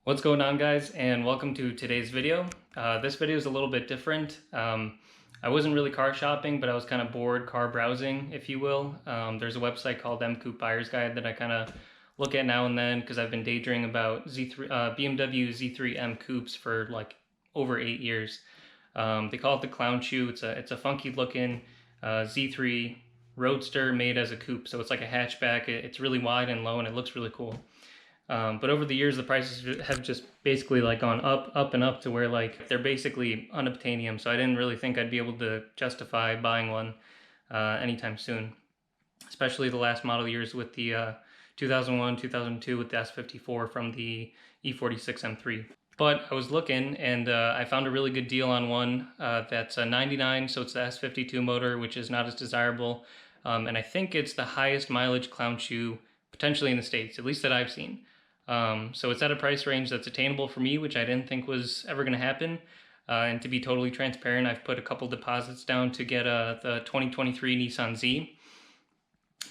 What's going on, guys, and welcome to today's video. This video is a little bit different. I wasn't really car shopping, but I was kind of bored car browsing, if you will. There's a website called Coupe Buyer's Guide that I kind of look at now and then because I've been daydreaming about BMW Z3M coupes for like over 8 years. They call it the clownshoe. It's a funky looking Z3 Roadster made as a coupe, so it's like a hatchback. It's really wide and low, and it looks really cool. But over the years, the prices have just basically like gone up and up to where like they're basically unobtainium. So I didn't really think I'd be able to justify buying one anytime soon, especially the last model years with the 2001, 2002 with the S54 from the E46 M3. But I was looking and I found a really good deal on one that's a 99, so it's the S52 motor, which is not as desirable. And I think it's the highest mileage clown shoe potentially in the States, at least that I've seen. So it's at a price range that's attainable for me, which I didn't think was ever going to happen. And to be totally transparent, I've put a couple deposits down to get the 2023 Nissan Z.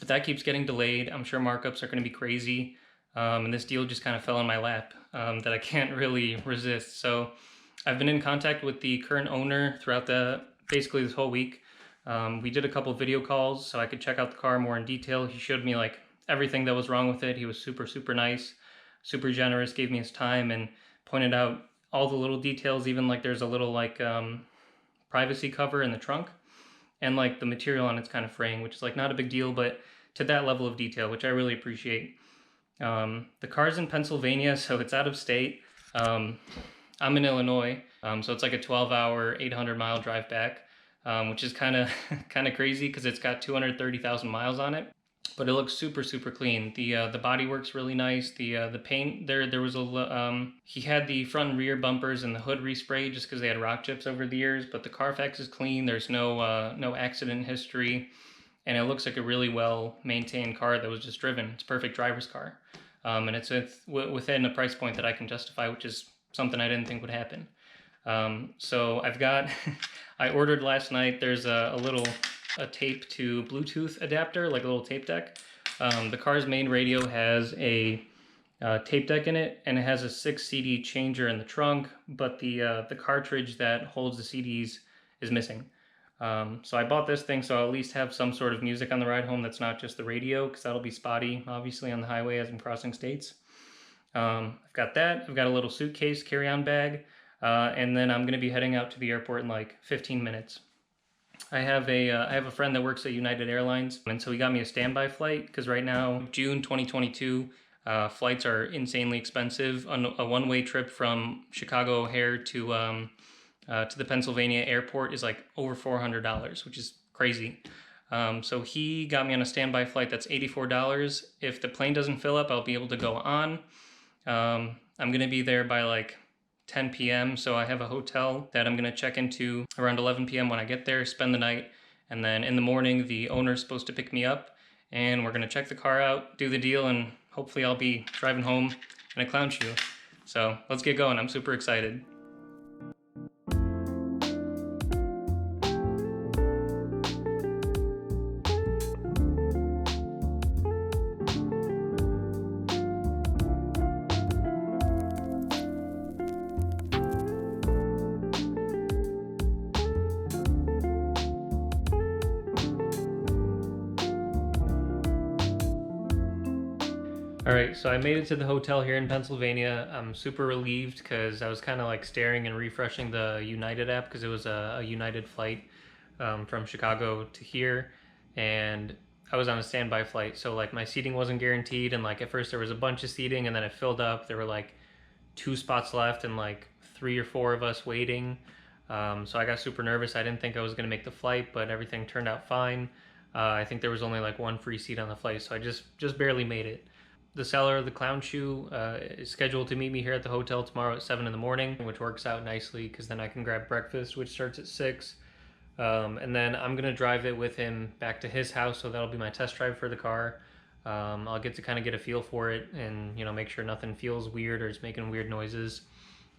But that keeps getting delayed. I'm sure markups are going to be crazy. And this deal just kind of fell in my lap that I can't really resist. So I've been in contact with the current owner throughout basically this whole week. We did a couple video calls so I could check out the car more in detail. He showed me like everything that was wrong with it. He was super nice, super generous, gave me his time and pointed out all the little details, even like there's a little like privacy cover in the trunk, and like the material on it's kind of fraying, which is like not a big deal, but to that level of detail, which I really appreciate. The car's in Pennsylvania, so it's out of state. I'm in Illinois, so it's like a 12-hour, 800-mile drive back, which is kind of crazy because it's got 230,000 miles on it. But it looks super clean. The body works really nice. The paint there was he had the front and rear bumpers and the hood resprayed just because they had rock chips over the years. But the Carfax is clean. There's no accident history, and it looks like a really well maintained car that was just driven. It's a perfect driver's car, and it's within a price point that I can justify, which is something I didn't think would happen. So I've got I ordered last night. There's a tape to Bluetooth adapter, like a little tape deck. The car's main radio has a tape deck in it, and it has a 6 CD changer in the trunk, but the cartridge that holds the CDs is missing. So I bought this thing so I'll at least have some sort of music on the ride home that's not just the radio, because that'll be spotty, obviously, on the highway as I'm crossing states. I've got that. I've got a little suitcase carry-on bag, and then I'm going to be heading out to the airport in like 15 minutes. I have a friend that works at United Airlines, and so he got me a standby flight because right now, June 2022, flights are insanely expensive. On a one-way trip from Chicago O'Hare to the Pennsylvania airport is like over $400, which is crazy. So he got me on a standby flight that's $84. If the plane doesn't fill up, I'll be able to go on. I'm gonna be there by like 10 p.m. So I have a hotel that I'm gonna check into around 11 p.m. when I get there, spend the night, and then in the morning the owner's supposed to pick me up, and we're gonna check the car out, do the deal, and hopefully I'll be driving home in a clown shoe. So let's get going. I'm super excited. All right, so I made it to the hotel here in Pennsylvania. I'm super relieved because I was kind of like staring and refreshing the United app because it was a United flight from Chicago to here, and I was on a standby flight, so like my seating wasn't guaranteed, and like at first there was a bunch of seating, and then it filled up. There were like 2 spots left and like 3 or 4 of us waiting. So I got super nervous. I didn't think I was gonna make the flight, but everything turned out fine. I think there was only like 1 free seat on the flight, so I just barely made it. The seller of the clown shoe is scheduled to meet me here at the hotel tomorrow at 7 in the morning, which works out nicely because then I can grab breakfast, which starts at 6. And then I'm going to drive it with him back to his house, so that'll be my test drive for the car. I'll get to kind of get a feel for it and, make sure nothing feels weird or is making weird noises.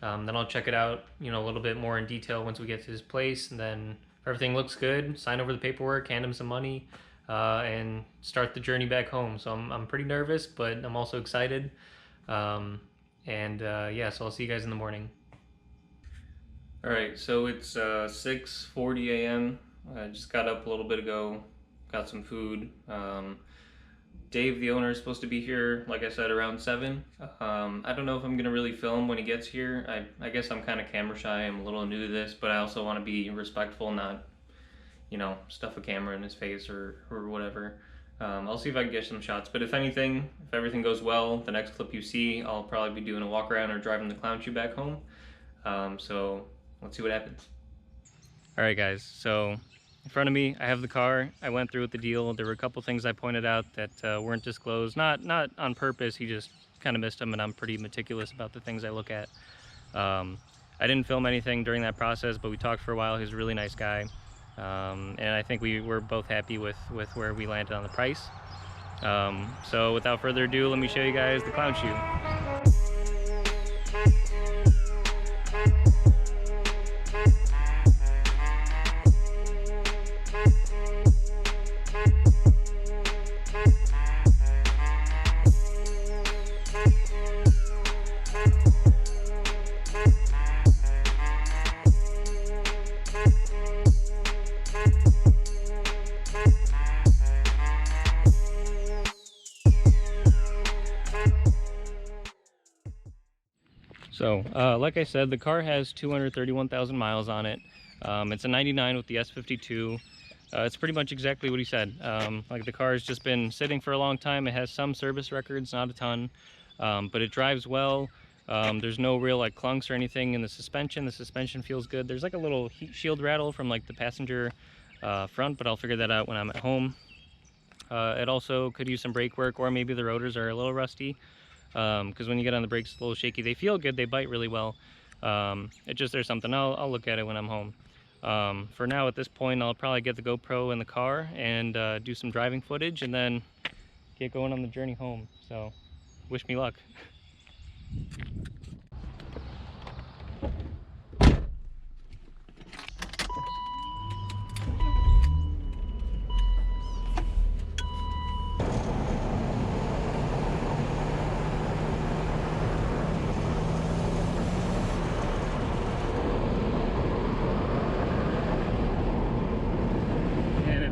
Then I'll check it out, a little bit more in detail once we get to his place. And then if everything looks good, sign over the paperwork, hand him some money, and start the journey back home. So I'm pretty nervous, but I'm also excited. And yeah, so I'll see you guys in the morning. All right, so it's 6:40 a.m. I just got up a little bit ago, got some food. Dave, the owner, is supposed to be here, like I said, around 7. I don't know if I'm going to really film when he gets here. I guess I'm kind of camera shy. I'm a little new to this, but I also want to be respectful, not, you know, stuff a camera in his face or whatever. I'll see if I can get some shots, but if anything, if everything goes well, the next clip you see, I'll probably be doing a walk around or driving the clownshoe back home. So let's see what happens. All right, guys, so in front of me, I have the car. I went through with the deal. There were a couple things I pointed out that weren't disclosed. Not on purpose, he just kind of missed them, and I'm pretty meticulous about the things I look at. I didn't film anything during that process, but we talked for a while. He's a really nice guy. And I think we were both happy with where we landed on the price. So without further ado, let me show you guys the clownshoe. So, like I said, the car has 231,000 miles on it. It's a 99 with the S52. It's pretty much exactly what he said. Like, the car has just been sitting for a long time. It has some service records, not a ton, but it drives well. There's no real like clunks or anything in the suspension. The suspension feels good. There's like a little heat shield rattle from like the passenger front, but I'll figure that out when I'm at home. It also could use some brake work, or maybe the rotors are a little rusty. Because when you get on the brakes, it's a little shaky. They feel good, they bite really well. It just, there's something, I'll look at it when I'm home. For now, at this point, I'll probably get the GoPro in the car and do some driving footage and then get going on the journey home. So, wish me luck.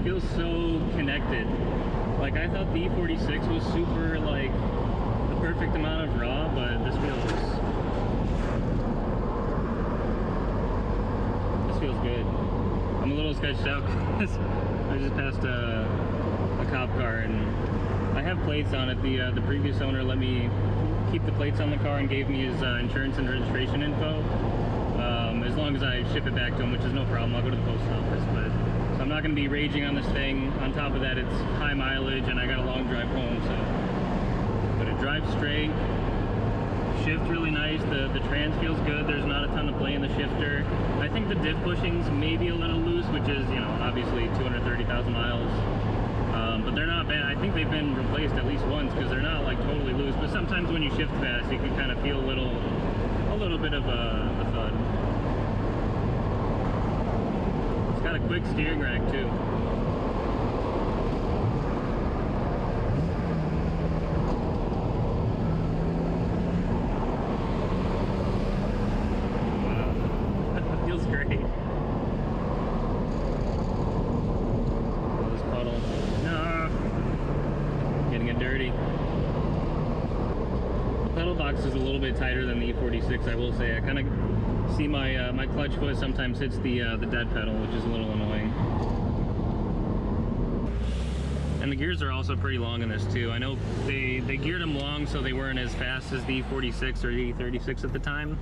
Feels so connected. Like, I thought the E46 was super, like, the perfect amount of raw, but this feels good. I'm a little sketched out because I just passed a cop car and I have plates on it. The previous owner let me keep the plates on the car and gave me his insurance and registration info. As long as I ship it back to him, which is no problem. I'll go to the post office, but so I'm not going to be raging on this thing. On top of that, it's high mileage and I got a long drive home, so. But it drives straight, shift really nice, the trans feels good, there's not a ton of play in the shifter. I think the diff bushings may be a little loose, which is, you know, obviously 230,000 miles. But they're not bad. I think they've been replaced at least once because they're not like totally loose, but sometimes when you shift fast, you can kind of feel a little bit of a thud. It's got a quick steering rack too. Wow, that feels great. Oh, this puddle. No, getting it dirty. The pedal box is a little bit tighter than the E46, I will say. I kind of see my my clutch foot sometimes hits the dead pedal, which is a little annoying. And the gears are also pretty long in this too. I know they geared them long so they weren't as fast as the E46 or the E36 at the time.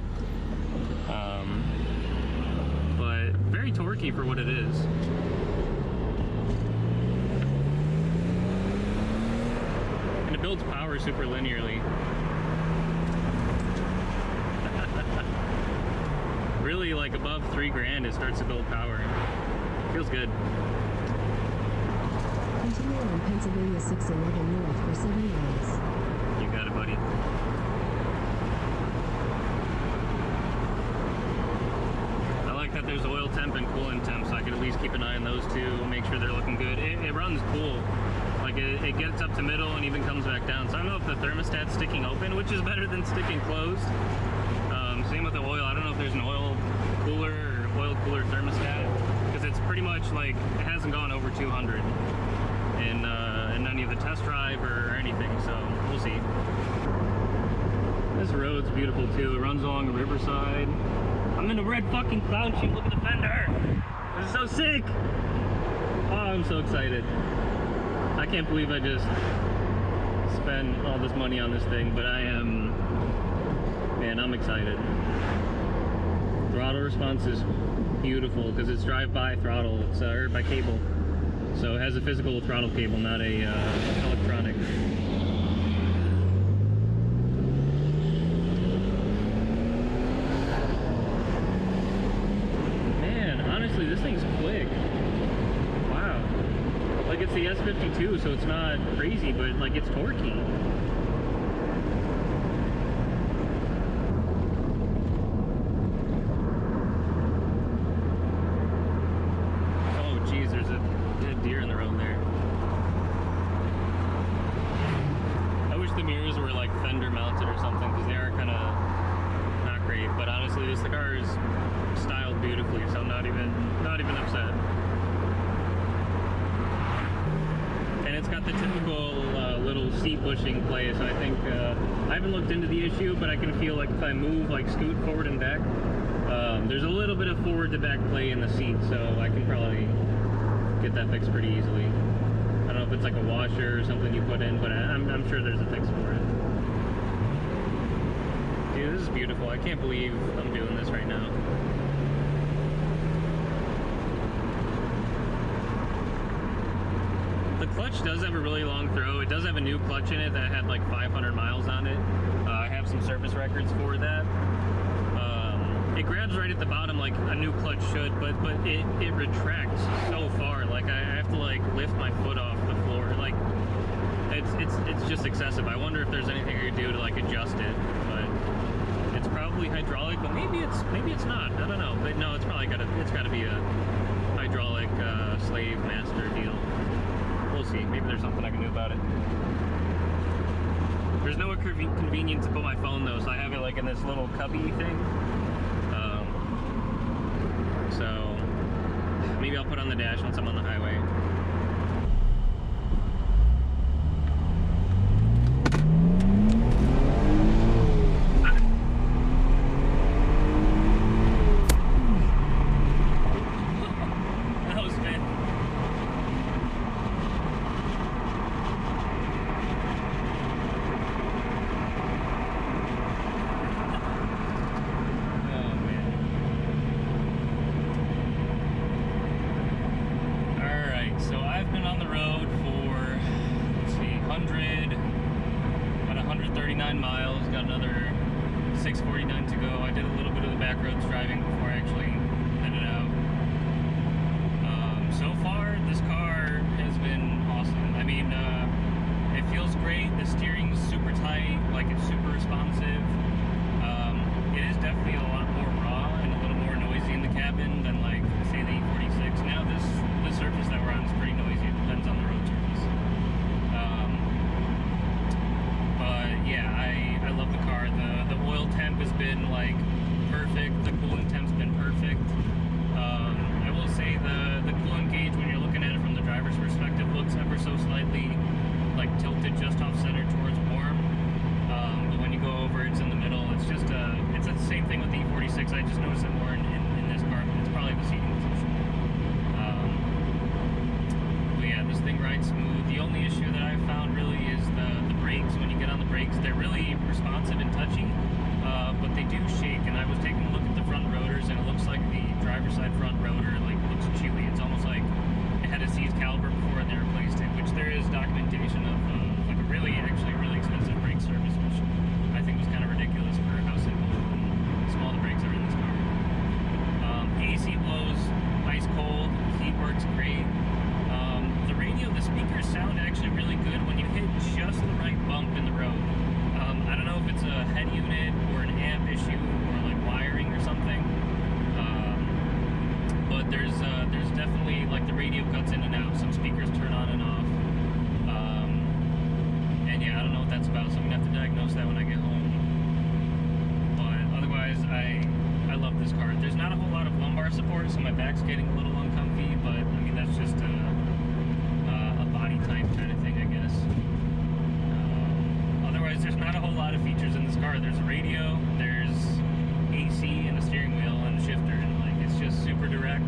But very torquey for what it is. And it builds power super linearly. Really, like above $3,000, it starts to build power. Feels good. Continue on Pennsylvania 611 North for 7 miles. You got it, buddy. I like that there's oil temp and coolant temp, so I can at least keep an eye on those two, make sure they're looking good. It runs cool. Like, Like it gets up to middle and even comes back down. So I don't know if the thermostat's sticking open, which is better than sticking closed. Same with the oil. I don't know if there's an oil cooler or oil cooler thermostat, because it's pretty much like it hasn't gone over 200 in any of the test drive or anything. So we'll see. This road's beautiful too. It runs along a riverside. I'm in a red fucking clownshoe. Look at the fender. This is so sick. Oh, I'm so excited. I can't believe I just spent all this money on this thing, but I am, man, I'm excited. Throttle response is beautiful because it's drive-by throttle. It's or by cable, so it has a physical throttle cable, not a electronic. Man, honestly, this thing's quick. Wow. Like, it's the S52, so it's not crazy, but like it's torquey. Deer in the road there. I wish the mirrors were like fender mounted or something, because they are kind of not great. But honestly, this car is styled beautifully, so I'm not even upset. And it's got the typical little seat bushing play, so I think I haven't looked into the issue, but I can feel like if I move, like scoot forward and back, there's a little bit of forward to back play in the seat, so I can probably get that fixed pretty easily. I don't know if it's like a washer or something you put in, but I'm sure there's a fix for it. Dude, this is beautiful. I can't believe I'm doing this right now. The clutch does have a really long throw. It does have a new clutch in it that had like 500 miles on it. I have some service records for that. It grabs right at the bottom like a new clutch should, but it retracts so far. Like I have to like lift my foot off the floor. Like it's just excessive. I wonder if there's anything I could do to like adjust it. But it's probably hydraulic, but maybe it's not. I don't know. But no, it's probably gotta be a hydraulic slave master deal. We'll see. Maybe there's something I can do about it. There's no convenience to put my phone though, so I have it like in this little cubby thing. So maybe I'll put on the dash once I'm on the highway. That was good. So I've been on the road for, let's see, 139 miles, got another 649 to go. I did a little bit of the back roads driving before I actually headed out. So far, this car has been awesome. I mean, it feels great. The steering's super tight, like it's super responsive. It is definitely a lot more raw and a little more noisy in the cabin than like, say, the E46. Now the surface that we're on is pretty noisy. It depends on the road surface. But yeah, I love the car. The oil temp has been like perfect. The coolant temp's been perfect. I will say the coolant gauge, when you're looking at it from the driver's perspective, looks ever so slightly like tilted just off center towards warm. But when you go over, it's in the middle. It's just it's the same thing with the E46. I just noticed it more in this car. It's probably the seating position. Yeah, this thing rides smooth. The only issue that I've found really is the brakes. When you get on the brakes, they're really responsive and touchy, but they do shake. And I was taking a look at the front rotors, and it looks like the driver's side front rotor like looks chewy. It's almost like it had a seized caliper before and they replaced it, which there is documentation of like a really expensive brake service, which I think was kind of ridiculous for how simple and small the brakes are in this car. this car. There's not a whole lot of lumbar support, so my back's getting a little uncomfy, but I mean, that's just a body type kind of thing, I guess. Otherwise, there's not a whole lot of features in this car. There's a radio, there's AC and a steering wheel and a shifter, and like, it's just super direct.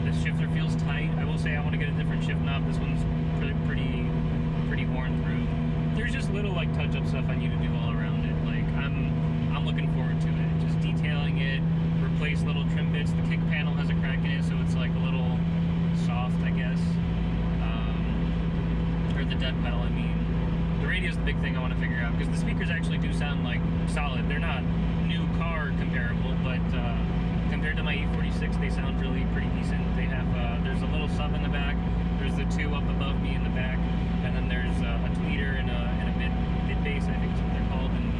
The shifter feels tight. I will say I want to get a different shift knob. This one's pretty worn through. There's just little like touch-up stuff I need to do all around it. Like I'm looking forward to it. Just detailing it, replace little trim bits. The kick panel has a crack in it, so it's like a little soft, I guess. Or the dead pedal, I mean. The radio's the big thing I want to figure out, because the speakers actually do sound like solid. They're not new car comparable, but compared to my E46, they sound really pretty decent. They have there's a little sub in the back. There's the two up above me in the back, and then there's a tweeter and a mid bass, I think is what they're called, in the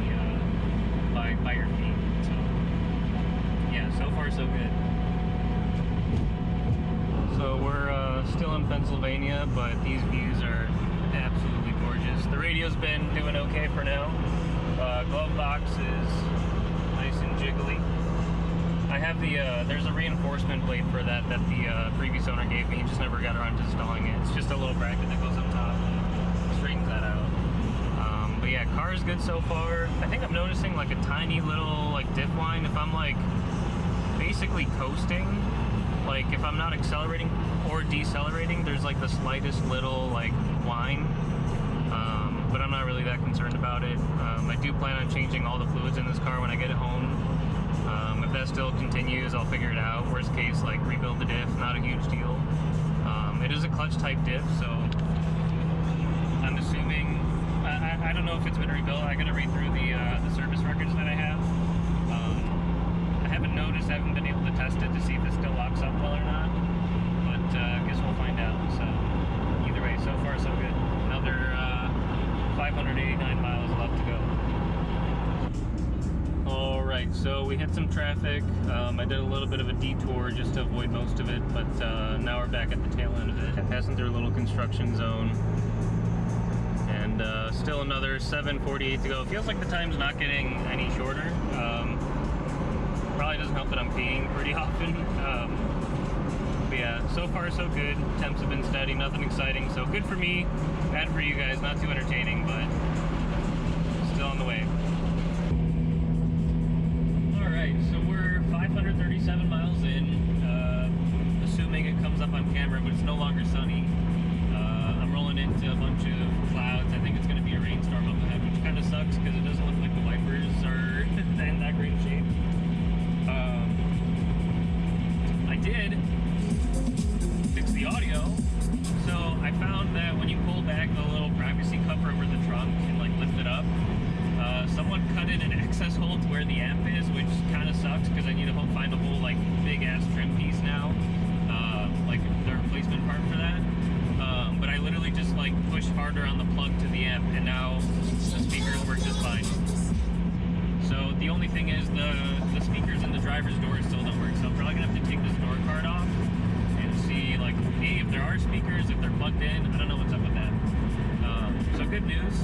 by your feet. So yeah, so far so good. So we're still in Pennsylvania, but these views are absolutely gorgeous. The radio's been doing okay for now. Glove box is nice and jiggly. I have the, there's a reinforcement blade for that the previous owner gave me. Just never got around to installing it. It's just a little bracket that goes on top and straightens that out. But yeah, car is good so far. I think I'm noticing like a tiny little like diff line if I'm like basically coasting. Like if I'm not accelerating or decelerating, there's like the slightest little like whine. But I'm not really that concerned about it. I do plan on changing all the fluids in this car when I get it home. If that still continues, I'll figure it out. Worst case, like rebuild the diff, not a huge deal. It is a clutch type diff, so I'm assuming, I don't know if it's been rebuilt. I gotta read through the service records that I have. I haven't noticed, I haven't been able to test it to see if it still locks up well or not, but I guess we'll find out. So either way, so far so good. Another 589 miles left to go. Alright, so we hit some traffic. I did a little bit of a detour just to avoid most of it, but now we're back at the tail end of it. Passing through a little construction zone. And still another 7:48 to go. It feels like the time's not getting any shorter. Probably doesn't help that I'm peeing pretty often. But yeah, so far so good. Temps have been steady, nothing exciting. So good for me, bad for you guys. Not too entertaining, but still on the way. Alright, so we're 537 miles in, assuming it comes up on camera, but it's no longer sunny. I'm rolling into a bunch of clouds. I think it's going to be a rainstorm up ahead, which kind of sucks because it doesn't look like the wipers are in that great shape. I did fix the audio, so I found that when you pull back the little privacy cover over the trunk and like lift it up, someone cut in an access hole to where the amp is, which kind of sucks because I need to find a whole like big ass trim piece now, like the replacement part for that. But I literally just like pushed harder on the plug to the amp, and now the speakers work just fine. So the only thing is the speakers in the driver's door still don't work. So I'm probably gonna have to take this door card off and see like, hey, if there are speakers, if they're plugged in. I don't know what's up with that. So good news.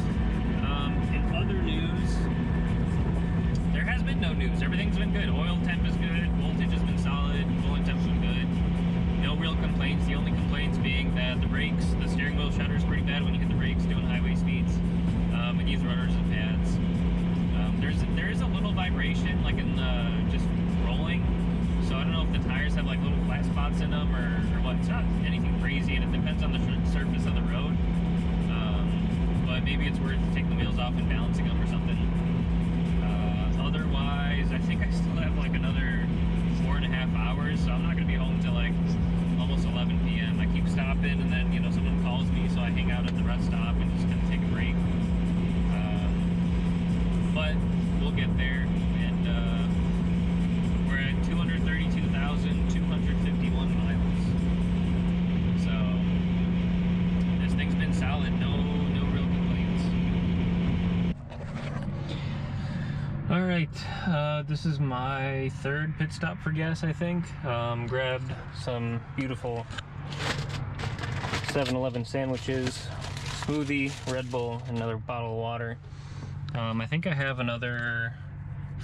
In other news, there has been no news. Everything's been good. Oil temp is good. Voltage has been solid. Coolant temp's been good. No real complaints. The only complaints being that the brakes, the steering wheel shudder is pretty bad when you hit the brakes doing highway speeds. It needs rudders and pads. There is a little vibration, like in the just rolling. So I don't know if the tires have like little flat spots in them or what. It's not anything crazy, and it depends on the surface of the road. But maybe it's worth taking the wheels off and balancing them or something. Otherwise, I think I still have like another 4.5 hours, so I'm not going to be home till like almost 11 p.m. I keep stopping, and then, you know, someone calls me, so I hang out at the rest stop and just kind of take a break. But we'll get there, and we're at 232,251 miles. So this thing's been solid. No real complaints. All right, this is my third pit stop for gas, I think. Grabbed some beautiful 7-Eleven sandwiches, smoothie, Red Bull, another bottle of water. I think I have another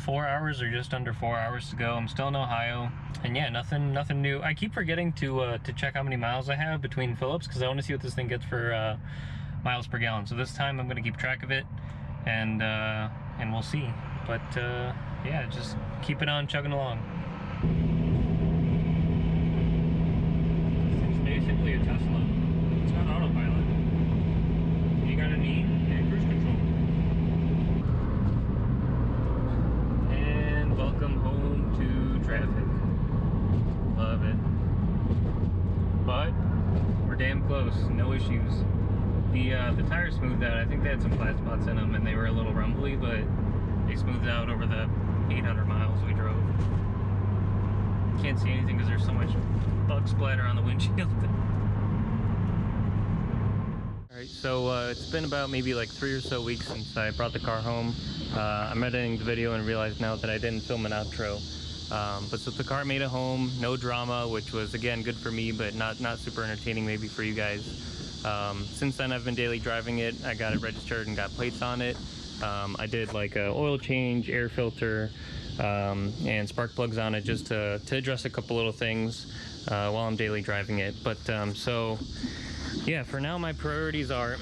4 hours or just under 4 hours to go. I'm still in Ohio, and yeah, nothing new. I keep forgetting to check how many miles I have between Phillips because I want to see what this thing gets for miles per gallon. So this time I'm going to keep track of it, and we'll see. But yeah, just keep it on chugging along. It's basically a Tesla. It's got autopilot. You got a knee and cruise control. And welcome home to traffic. Love it. But we're damn close. No issues. The tires smoothed out. I think they had some flat spots in them and they were a little rumbly, but they smoothed out over the 800 miles we drove. Can't see anything because there's so much bug splatter on the windshield. Alright, so it's been about maybe like 3 or so weeks since I brought the car home. I'm editing the video and realized now that I didn't film an outro. But so the car made it home, no drama, which was again good for me, but not super entertaining maybe for you guys. Since then I've been daily driving it. I got it registered and got plates on it. I did like a oil change, air filter, and spark plugs on it just to address a couple little things while I'm daily driving it. But so yeah, for now my priorities are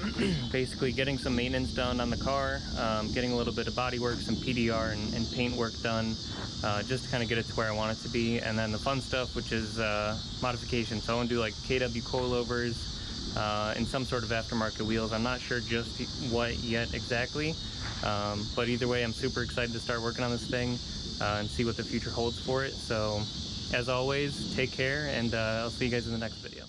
basically getting some maintenance done on the car, getting a little bit of body work, some PDR and paint work done, just to kind of get it to where I want it to be. And then the fun stuff, which is modification. So I want to do like KW coilovers and some sort of aftermarket wheels. I'm not sure just what yet exactly, but either way I'm super excited to start working on this thing and see what the future holds for it. So as always, take care, and I'll see you guys in the next video.